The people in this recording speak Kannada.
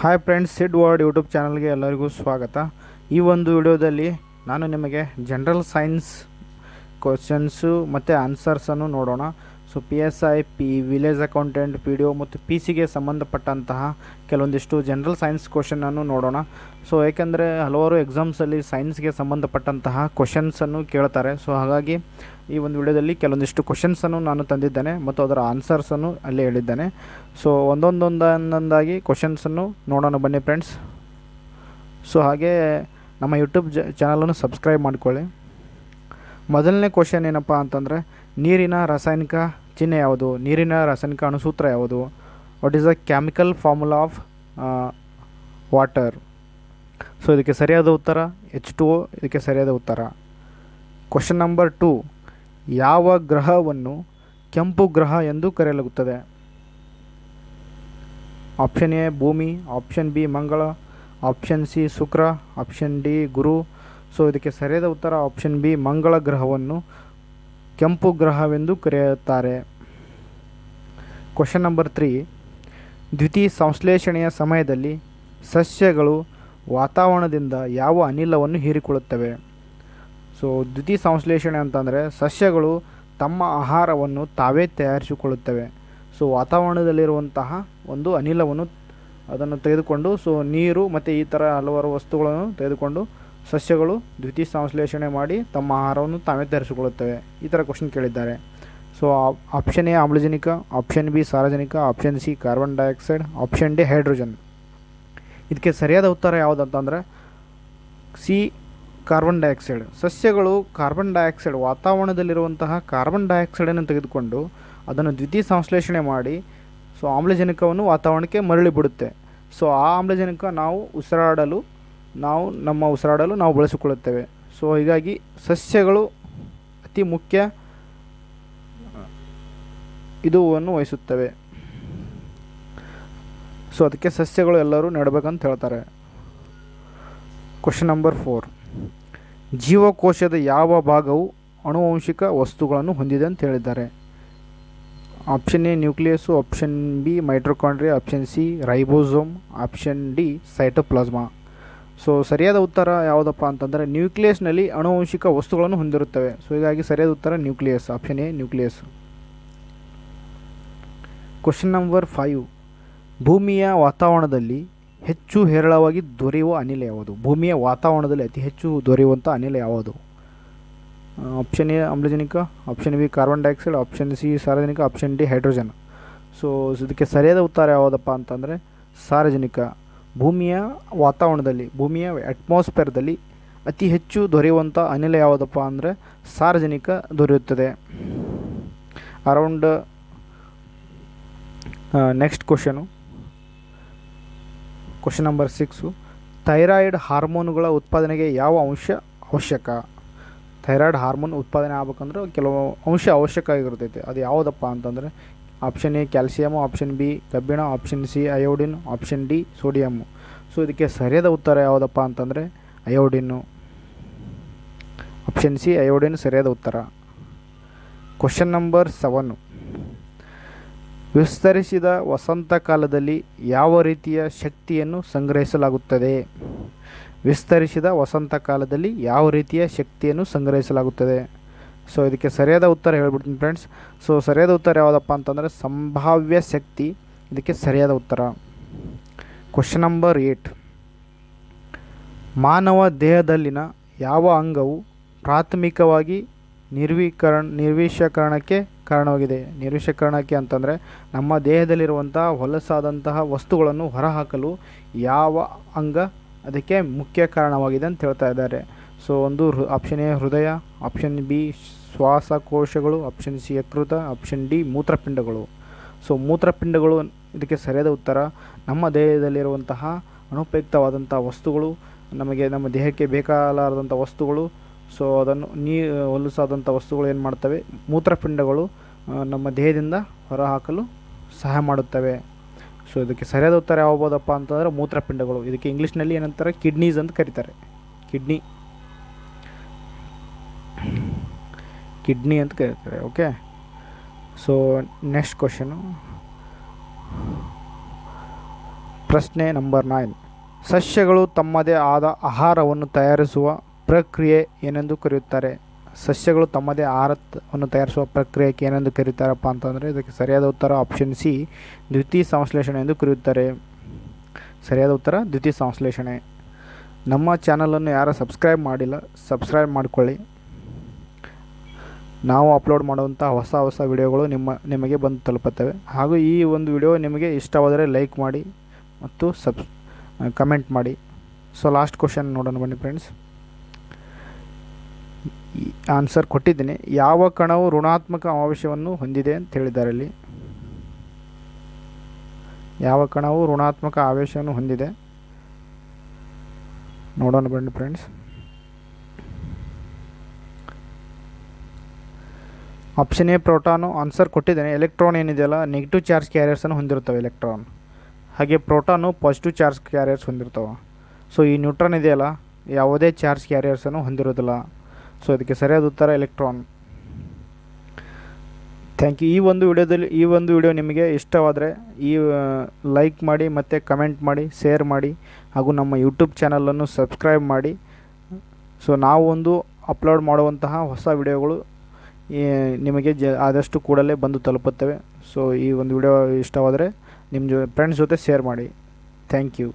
Hi friends, said word YouTube ಚಾನಲ್ಗೆ ಎಲ್ಲರಿಗೂ ಸ್ವಾಗತ. ಈ ಒಂದು ವಿಡಿಯೋದಲ್ಲಿ ನಾನು ನಿಮಗೆ ಜನರಲ್ ಸೈನ್ಸ್ ಕ್ವಶನ್ಸು ಮತ್ತು ಆನ್ಸರ್ಸನ್ನು ನೋಡೋಣ. So PSI, village accountant, PDO ಮತ್ತು PCಗೆ ಸಂಬಂಧಪಟ್ಟಂತಹ ಕೆಲವೊಂದಿಷ್ಟು ಜನರಲ್ ಸೈನ್ಸ್ ಕ್ವಶನನ್ನು ನೋಡೋಣ. ಸೊ ಏಕೆಂದರೆ ಹಲವಾರು ಎಕ್ಸಾಮ್ಸಲ್ಲಿ ಸೈನ್ಸ್ಗೆ ಸಂಬಂಧಪಟ್ಟಂತಹ ಕ್ವಶನ್ಸನ್ನು ಕೇಳ್ತಾರೆ. ಸೊ ಹಾಗಾಗಿ ಈ ಒಂದು ವಿಡಿಯೋದಲ್ಲಿ ಕೆಲವೊಂದಿಷ್ಟು ಕ್ವಶನ್ಸನ್ನು ನಾನು ತಂದಿದ್ದೇನೆ ಮತ್ತು ಅದರ ಆನ್ಸರ್ಸನ್ನು ಅಲ್ಲೇ ಹೇಳಿದ್ದೇನೆ. ಸೊ ಒಂದೊಂದಾಗಿ ಕ್ವಶನ್ಸನ್ನು ನೋಡೋಣ ಬನ್ನಿ ಫ್ರೆಂಡ್ಸ್. ಸೊ ಹಾಗೆ ನಮ್ಮ ಯೂಟ್ಯೂಬ್ ಚಾನಲನ್ನು ಸಬ್ಸ್ಕ್ರೈಬ್ ಮಾಡಿಕೊಳ್ಳಿ. ಮೊದಲನೇ ಕ್ವಶನ್ ಏನಪ್ಪ ಅಂತಂದರೆ, ನೀರಿನ ರಾಸಾಯನಿಕ ಚಿಹ್ನೆ ಯಾವುದು? ನೀರಿನ ರಾಸಾಯನಿಕ ಅಣುಸೂತ್ರ ಯಾವುದು? What is the chemical formula of water? So ಇದಕ್ಕೆ ಸರಿಯಾದ ಉತ್ತರ H2O. ಇದಕ್ಕೆ ಸರಿಯಾದ ಉತ್ತರ. ಕ್ವಶನ್ ನಂಬರ್ 2, ಯಾವ ಗ್ರಹವನ್ನು ಕೆಂಪು ಗ್ರಹ ಎಂದು ಕರೆಯಲಾಗುತ್ತದೆ? ಆಪ್ಷನ್ ಎ ಭೂಮಿ, ಆಪ್ಷನ್ ಬಿ ಮಂಗಳ, ಆಪ್ಷನ್ ಸಿ ಶುಕ್ರ, ಆಪ್ಷನ್ ಡಿ ಗುರು. ಸೊ ಇದಕ್ಕೆ ಸರಿಯಾದ ಉತ್ತರ ಆಪ್ಷನ್ ಬಿ, ಮಂಗಳ ಗ್ರಹವನ್ನು ಕೆಂಪು ಗ್ರಹವೆಂದು ಕರೆಯುತ್ತಾರೆ. ಕ್ವಶನ್ ನಂಬರ್ 3, ದ್ಯುತಿ ಸಂಶ್ಲೇಷಣೆಯ ಸಮಯದಲ್ಲಿ ಸಸ್ಯಗಳು ವಾತಾವರಣದಿಂದ ಯಾವ ಅನಿಲವನ್ನು ಹೀರಿಕೊಳ್ಳುತ್ತವೆ? ಸೊ ದ್ಯುತಿ ಸಂಶ್ಲೇಷಣೆ ಅಂತಂದರೆ ಸಸ್ಯಗಳು ತಮ್ಮ ಆಹಾರವನ್ನು ತಾವೇ ತಯಾರಿಸಿಕೊಳ್ಳುತ್ತವೆ. ಸೊ ವಾತಾವರಣದಲ್ಲಿರುವಂತಹ ಒಂದು ಅನಿಲವನ್ನು ಅದನ್ನು ತೆಗೆದುಕೊಂಡು, ಸೊ ನೀರು ಮತ್ತು ಈ ಥರ ಹಲವಾರು ವಸ್ತುಗಳನ್ನು ತೆಗೆದುಕೊಂಡು ಸಸ್ಯಗಳು ದ್ಯುತಿ ಸಂಶ್ಲೇಷಣೆ ಮಾಡಿ ತಮ್ಮ ಆಹಾರವನ್ನು ತಾವೇ ತಯಾರಿಸಿಕೊಳ್ಳುತ್ತವೆ. ಈ ಥರ ಕ್ವಶನ್ ಕೇಳಿದ್ದಾರೆ. ಸೊ ಆಪ್ಷನ್ ಎ ಆಮ್ಲಜನಕ, ಆಪ್ಷನ್ ಬಿ ಸಾರಜನಕ, option C carbon dioxide, option D hydrogen. ಇದಕ್ಕೆ ಸರಿಯಾದ ಉತ್ತರ ಯಾವುದಂತಂದರೆ ಸಿ ಕಾರ್ಬನ್ ಡೈಆಕ್ಸೈಡ್. ಸಸ್ಯಗಳು ಕಾರ್ಬನ್ ಡೈಆಕ್ಸೈಡ್, ವಾತಾವರಣದಲ್ಲಿರುವಂತಹ ಕಾರ್ಬನ್ ಡೈಆಕ್ಸೈಡನ್ನು ತೆಗೆದುಕೊಂಡು ಅದನ್ನು ದ್ಯುತಿ ಸಂಶ್ಲೇಷಣೆ ಮಾಡಿ ಸೊ ಆಮ್ಲಜನಕವನ್ನು ವಾತಾವರಣಕ್ಕೆ ಮರಳಿ ಬಿಡುತ್ತೆ. ಸೊ ಆ ಆಮ್ಲಜನಕ ನಮ್ಮ ಉಸಿರಾಡಲು ನಾವು ಬಳಸಿಕೊಳ್ಳುತ್ತೇವೆ. ಸೊ ಹೀಗಾಗಿ ಸಸ್ಯಗಳು ಅತಿ ಮುಖ್ಯ ಇದುವನ್ನು ವಹಿಸುತ್ತವೆ. ಸೊ ಅದಕ್ಕೆ ಸಸ್ಯಗಳು ಎಲ್ಲರೂ ನೆಡಬೇಕಂತ ಹೇಳ್ತಾರೆ. ಕ್ವಶನ್ ನಂಬರ್ 4, ಜೀವಕೋಶದ ಯಾವ ಭಾಗವು ಆನುವಂಶಿಕ ವಸ್ತುಗಳನ್ನು ಹೊಂದಿದೆ ಅಂತ ಹೇಳಿದ್ದಾರೆ? Option A nucleus, option B mitochondria, option C ribosome, option D cytoplasm. So ಸರಿಯಾದ ಉತ್ತರ ಯಾವುದಪ್ಪ ಅಂತಂದರೆ ನ್ಯೂಕ್ಲಿಯಸ್ನಲ್ಲಿ ಆನುವಂಶಿಕ ವಸ್ತುಗಳನ್ನು ಹೊಂದಿರುತ್ತವೆ. ಸೊ ಹೀಗಾಗಿ ಸರಿಯಾದ ಉತ್ತರ nucleus, option A nucleus. Question number 5, ಭೂಮಿಯ ವಾತಾವರಣದಲ್ಲಿ ಹೆಚ್ಚು ಹೇರಳವಾಗಿ ದೊರೆಯುವ ಅನಿಲ ಯಾವುದು? ಭೂಮಿಯ ವಾತಾವರಣದಲ್ಲಿ ಅತಿ ಹೆಚ್ಚು ದೊರೆಯುವಂಥ ಅನಿಲ ಯಾವುದು? ಆಪ್ಷನ್ ಎ ಆಮ್ಲಜನಕ, option B carbon dioxide, option C ಸಾರಜನಕ, ಆಪ್ಷನ್ ಡಿ ಹೈಡ್ರೋಜನ್. ಸೊ ಇದಕ್ಕೆ ಸರಿಯಾದ ಉತ್ತರ ಯಾವುದಪ್ಪ ಅಂತಂದರೆ ಸಾರಜನಕ. ಭೂಮಿಯ ವಾತಾವರಣದಲ್ಲಿ, ಭೂಮಿಯ ಅಟ್ಮಾಸ್ಫಿಯರ್ದಲ್ಲಿ ಅತಿ ಹೆಚ್ಚು ದೊರೆಯುವಂಥ ಅನಿಲ ಯಾವುದಪ್ಪ ಅಂದರೆ ಸಾರಜನಕ ದೊರೆಯುತ್ತದೆ. Around next question number 6, thyroid ಹಾರ್ಮೋನುಗಳ ಉತ್ಪಾದನೆಗೆ ಯಾವ ಅಂಶ ಅವಶ್ಯಕ? ಥೈರಾಯ್ಡ್ ಹಾರ್ಮೋನ್ ಉತ್ಪಾದನೆ ಆಗ್ಬೇಕಂದ್ರೆ ಕೆಲವು ಅಂಶ ಅವಶ್ಯಕ ಆಗಿರ್ತೈತೆ. ಅದು ಯಾವುದಪ್ಪ ಅಂತಂದರೆ option A calcium, option B ಕಬ್ಬಿಣ, option C iodine, option D sodium. So ಇದಕ್ಕೆ ಸರಿಯಾದ ಉತ್ತರ ಯಾವುದಪ್ಪ ಅಂತಂದರೆ ಅಯೋಡಿನ್ನು, ಆಪ್ಷನ್ ಸಿ ಅಯೋಡಿನ್ ಸರಿಯಾದ ಉತ್ತರ. ಕ್ವಶನ್ ನಂಬರ್ 7, ವಿಸ್ತರಿಸಿದ ವಸಂತ ಕಾಲದಲ್ಲಿ ಯಾವ ರೀತಿಯ ಶಕ್ತಿಯನ್ನು ಸಂಗ್ರಹಿಸಲಾಗುತ್ತದೆ? ವಿಸ್ತರಿಸಿದ ವಸಂತ ಕಾಲದಲ್ಲಿ ಯಾವ ರೀತಿಯ ಶಕ್ತಿಯನ್ನು ಸಂಗ್ರಹಿಸಲಾಗುತ್ತದೆ? ಸೊ ಇದಕ್ಕೆ ಸರಿಯಾದ ಉತ್ತರ ಹೇಳ್ಬಿಡ್ತೀನಿ ಫ್ರೆಂಡ್ಸ್. ಸೊ ಸರಿಯಾದ ಉತ್ತರ ಯಾವುದಪ್ಪ ಅಂತಂದರೆ ಸಂಭಾವ್ಯ ಶಕ್ತಿ. ಇದಕ್ಕೆ ಸರಿಯಾದ ಉತ್ತರ. ಕ್ವಶನ್ ನಂಬರ್ 8, ಮಾನವ ದೇಹದಲ್ಲಿನ ಯಾವ ಅಂಗವು ಪ್ರಾಥಮಿಕವಾಗಿ ನಿರ್ವಿಷಕರಣಕ್ಕೆ ಕಾರಣವಾಗಿದೆ? ನಿರ್ವಿಷಕರಣಕ್ಕೆ ಅಂತಂದರೆ ನಮ್ಮ ದೇಹದಲ್ಲಿರುವಂತಹ ಹೊಲಸಾದಂತಹ ವಸ್ತುಗಳನ್ನು ಹೊರಹಾಕಲು ಯಾವ ಅಂಗ ಅದಕ್ಕೆ ಮುಖ್ಯ ಕಾರಣವಾಗಿದೆ ಅಂತ ಹೇಳ್ತಾ ಇದ್ದಾರೆ. ಸೊ ಒಂದು ಆಪ್ಷನ್ ಎ ಹೃದಯ, ಆಪ್ಷನ್ ಬಿ ಶ್ವಾಸಕೋಶಗಳು, ಆಪ್ಷನ್ ಸಿ ಯಕೃತ, ಆಪ್ಷನ್ ಡಿ ಮೂತ್ರಪಿಂಡಗಳು. ಸೊ ಮೂತ್ರಪಿಂಡಗಳು ಇದಕ್ಕೆ ಸರಿಯಾದ ಉತ್ತರ. ನಮ್ಮ ದೇಹದಲ್ಲಿರುವಂತಹ ಅನುಪಯುಕ್ತವಾದಂಥ ವಸ್ತುಗಳು, ನಮ್ಮ ದೇಹಕ್ಕೆ ಬೇಕಾಲಾರದಂಥ ವಸ್ತುಗಳು, ಸೊ ಅದನ್ನು ಹೊಲಸಾದಂಥ ವಸ್ತುಗಳು ಏನು ಮಾಡ್ತವೆ? ಮೂತ್ರಪಿಂಡಗಳು ನಮ್ಮ ದೇಹದಿಂದ ಹೊರಹಾಕಲು ಸಹಾಯ ಮಾಡುತ್ತವೆ. ಸೊ ಇದಕ್ಕೆ ಸರಿಯಾದ ಉತ್ತರ ಯಾವ್ಬೋದಪ್ಪ ಅಂತಂದರೆ ಮೂತ್ರಪಿಂಡಗಳು. ಇದಕ್ಕೆ ಇಂಗ್ಲೀಷ್ನಲ್ಲಿ ಏನಂತಾರೆ? ಕಿಡ್ನೀಸ್ ಅಂತ ಕರೀತಾರೆ. ಕಿಡ್ನಿ ಅಂತ ಕರೀತಾರೆ. ಓಕೆ. ಸೊ ನೆಕ್ಸ್ಟ್ ಕ್ವಶನು, ಪ್ರಶ್ನೆ ನಂಬರ್ 9. ಸಸ್ಯಗಳು ತಮ್ಮದೇ ಆದ ಆಹಾರವನ್ನು ತಯಾರಿಸುವ ಪ್ರಕ್ರಿಯೆ ಏನೆಂದು ಕರೆಯುತ್ತಾರೆ? ಸಸ್ಯಗಳು ತಮ್ಮದೇ ಆಹಾರವನ್ನು ತಯಾರಿಸುವ ಪ್ರಕ್ರಿಯೆಗೆ ಏನೆಂದು ಕರೆಯುತ್ತಾರಪ್ಪ ಅಂತಂದರೆ ಇದಕ್ಕೆ ಸರಿಯಾದ ಉತ್ತರ ಆಪ್ಷನ್ ಸಿ, ದ್ಯುತಿ ಸಂಶ್ಲೇಷಣೆ ಎಂದು ಕರೆಯುತ್ತಾರೆ. ಸರಿಯಾದ ಉತ್ತರ ದ್ಯುತಿ ಸಂಶ್ಲೇಷಣೆ. ನಮ್ಮ ಚಾನಲನ್ನು ಯಾರು ಸಬ್ಸ್ಕ್ರೈಬ್ ಮಾಡಿಲ್ಲ, ಸಬ್ಸ್ಕ್ರೈಬ್ ಮಾಡಿಕೊಳ್ಳಿ. ನಾವು ಅಪ್ಲೋಡ್ ಮಾಡುವಂಥ ಹೊಸ ವಿಡಿಯೋಗಳು ನಿಮಗೆ ಬಂದು ತಲುಪುತ್ತವೆ. ಹಾಗೂ ಈ ಒಂದು ವಿಡಿಯೋ ನಿಮಗೆ ಇಷ್ಟವಾದರೆ ಲೈಕ್ ಮಾಡಿ ಮತ್ತು ಕಮೆಂಟ್ ಮಾಡಿ. ಸೊ ಲಾಸ್ಟ್ ಕ್ವಶನ್ ನೋಡೋಣ ಬನ್ನಿ ಫ್ರೆಂಡ್ಸ್. ಆನ್ಸರ್ ಕೊಟ್ಟಿದ್ದೀನಿ. ಯಾವ ಕಣವು ಋಣಾತ್ಮಕ ಆವೇಶವನ್ನು ಹೊಂದಿದೆ ಅಂತ ಹೇಳಿದ್ದಾರೆ ಇಲ್ಲಿ. ಯಾವ ಕಣವು ಋಣಾತ್ಮಕ ಆವೇಶವನ್ನು ಹೊಂದಿದೆ ನೋಡೋಣ ಬನ್ನಿ friends. Option A proton. Answer ಕೊಟ್ಟಿದ್ದೇನೆ. ಎಲೆಕ್ಟ್ರಾನ್ ಏನಿದೆಯಲ್ಲ ನೆಗೆಟಿವ್ ಚಾರ್ಜ್ ಕ್ಯಾರಿಯರ್ಸನ್ನು ಹೊಂದಿರುತ್ತವೆ ಎಲೆಕ್ಟ್ರಾನ್. ಹಾಗೆ ಪ್ರೋಟಾನು ಪಾಸಿಟಿವ್ ಚಾರ್ಜ್ ಕ್ಯಾರಿಯರ್ಸ್ ಹೊಂದಿರ್ತವೆ. ಸೊ ಈ ನ್ಯೂಟ್ರಾನ್ ಇದೆಯಲ್ಲ ಯಾವುದೇ ಚಾರ್ಜ್ ಕ್ಯಾರಿಯರ್ಸನ್ನು ಹೊಂದಿರೋದಿಲ್ಲ. ಸೊ ಇದಕ್ಕೆ ಸರಿಯಾದ ಉತ್ತರ ಎಲೆಕ್ಟ್ರಾನ್. Thank you. ಈ ಒಂದು ವಿಡಿಯೋ ನಿಮಗೆ ಇಷ್ಟವಾದರೆ ಲೈಕ್ ಮಾಡಿ ಮತ್ತು ಕಮೆಂಟ್ ಮಾಡಿ, ಶೇರ್ ಮಾಡಿ, ಹಾಗೂ ನಮ್ಮ ಯೂಟ್ಯೂಬ್ ಚಾನಲನ್ನು ಸಬ್ಸ್ಕ್ರೈಬ್ ಮಾಡಿ. ಸೊ ನಾವು ಅಪ್ಲೋಡ್ ಮಾಡುವಂತಹ ಹೊಸ ವಿಡಿಯೋಗಳು ನಿಮಗೆ ಆದಷ್ಟು ಕೂಡಲೇ ಬಂದು ತಲುಪುತ್ತವೆ. ಸೊ ಈ ಒಂದು ವಿಡಿಯೋ ಇಷ್ಟವಾದರೆ ನಿಮ್ಮ ಫ್ರೆಂಡ್ಸ್ ಜೊತೆ ಶೇರ್ ಮಾಡಿ. Thank you.